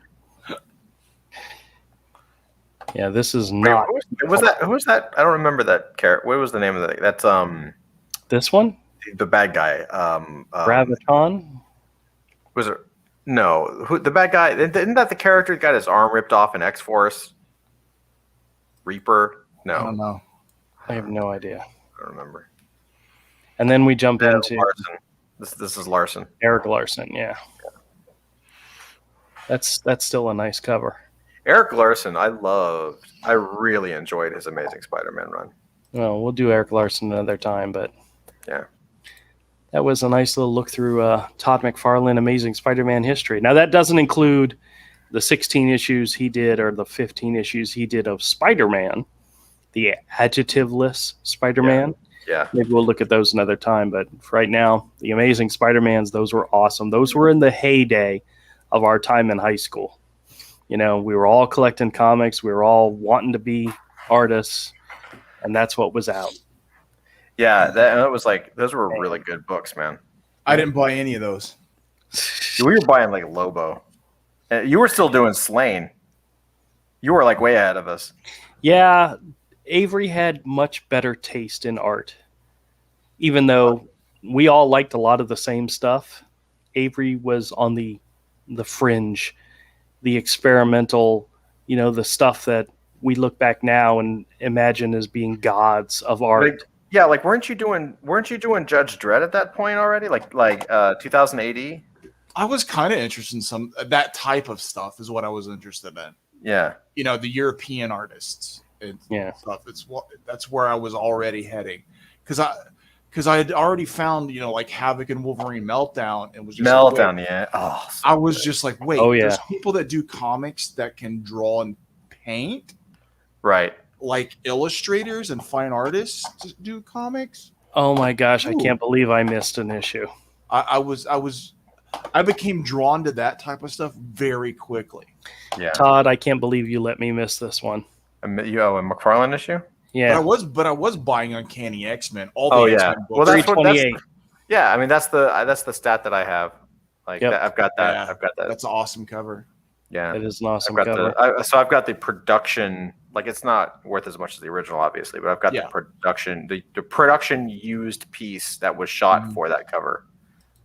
Yeah, this is not. Who was that? I don't remember that character. What was the name of that? That's This one? The bad guy. Graviton? Was it? No. Who the bad guy? Isn't that the character that got his arm ripped off in X-Force? Reaper? No. I don't know. I have no idea. I don't remember. And then we jump into Larson. This is Larson. Eric Larson, yeah. That's still a nice cover. Eric Larson, I really enjoyed his Amazing Spider-Man run. Well, we'll do Eric Larson another time, but yeah. That was a nice little look through Todd McFarlane Amazing Spider-Man history. Now, that doesn't include the 16 issues he did or the 15 issues he did of Spider-Man, the adjectiveless Spider-Man. Yeah. Maybe we'll look at those another time. But for right now, the Amazing Spider-Mans, those were awesome. Those were in the heyday of our time in high school. You know, we were all collecting comics. We were all wanting to be artists. And that's what was out. Yeah, that was like, those were really good books, man. I didn't buy any of those. We were buying like Lobo. You were still doing Slain. You were like way ahead of us. Yeah, Avery had much better taste in art. Even though we all liked a lot of the same stuff, Avery was on the fringe, the experimental, you know, the stuff that we look back now and imagine as being gods of art. Yeah, like weren't you doing Judge Dredd at that point already? Like 2080? I was kind of interested in some that type of stuff is what I was interested in. Yeah. You know, the European artists and stuff. That's where I was already heading. Because because I had already found, like Havoc and Wolverine Meltdown, and was just Meltdown, like, yeah. Oh, so I was good. just like, wait, Oh, yeah. there's people that do comics that can draw and paint, Right. like illustrators and fine artists to do comics. Oh my gosh, I Ooh. can't believe I missed an issue. I became drawn to that type of stuff very quickly. Yeah. Todd, I can't believe you let me miss this one. A McFarlane issue? Yeah. But I was buying Uncanny X-Men. All the Oh, X-Men yeah. books. Well, that's 328. yeah. I mean, that's the stat that I have. Like, Yep. I've got that. Yeah, I've got that. That's an awesome cover. Yeah. It is an awesome I've got cover. so I've got the production. Like, it's not worth as much as the original, obviously, but I've got Yeah. the production, the production used piece that was shot Mhm. for that cover.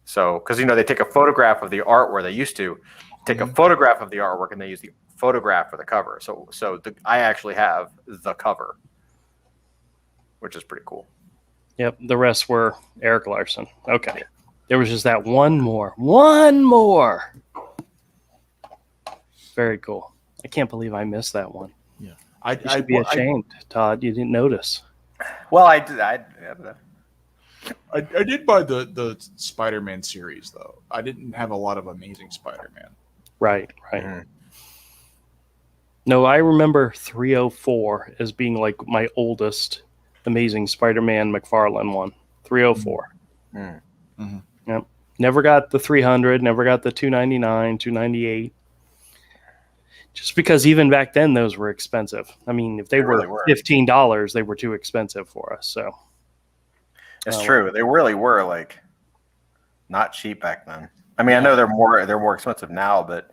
So, because they take a photograph of the art where they used to take a Mhm. photograph of the artwork, and they use the photograph for the cover. So I actually have the cover, which is pretty cool. Yep. The rest were Eric Larson. Okay. There was just that one more. One more. Very cool. I can't believe I missed that one. Yeah, You should be ashamed, Todd. You didn't notice. Well, I did. I did buy the Spider-Man series though. I didn't have a lot of Amazing Spider-Man. Right. Mhm. No, I remember 304 as being like my oldest Amazing Spider-Man McFarlane one. 304. Mm. Mhm. Yep. Never got the 300, never got the 299, 298. Just because even back then those were expensive. I mean, if they really were were. $15, they were too expensive for us. So It's true. They really were like not cheap back then. I mean, I know they're more expensive now, but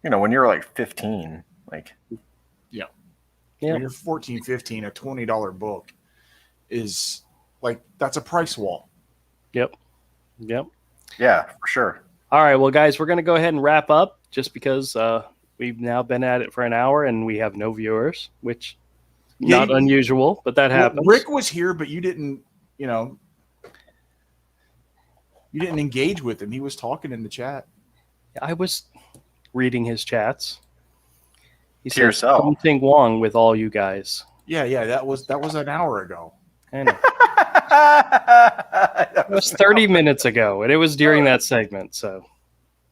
when you're like 15, like When you're 14, 15, a $20 book is like, that's a price wall. Yep. yeah, for sure. All right, well, guys, we're going to go ahead and wrap up just because we've now been at it for an hour and we have no viewers, which not unusual, but that happens. Rick was here, but you didn't engage with him. He was talking in the chat. I was reading his chats. He To said yourself. something wrong with all you guys. Yeah, that was an hour ago. I know. It was 30 minutes ago, and it was during that segment. So,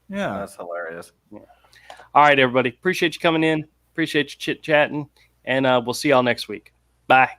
Yeah. That's hilarious. all right, everybody. Appreciate you coming in. Appreciate you chit-chatting. And we'll see y'all next week. Bye.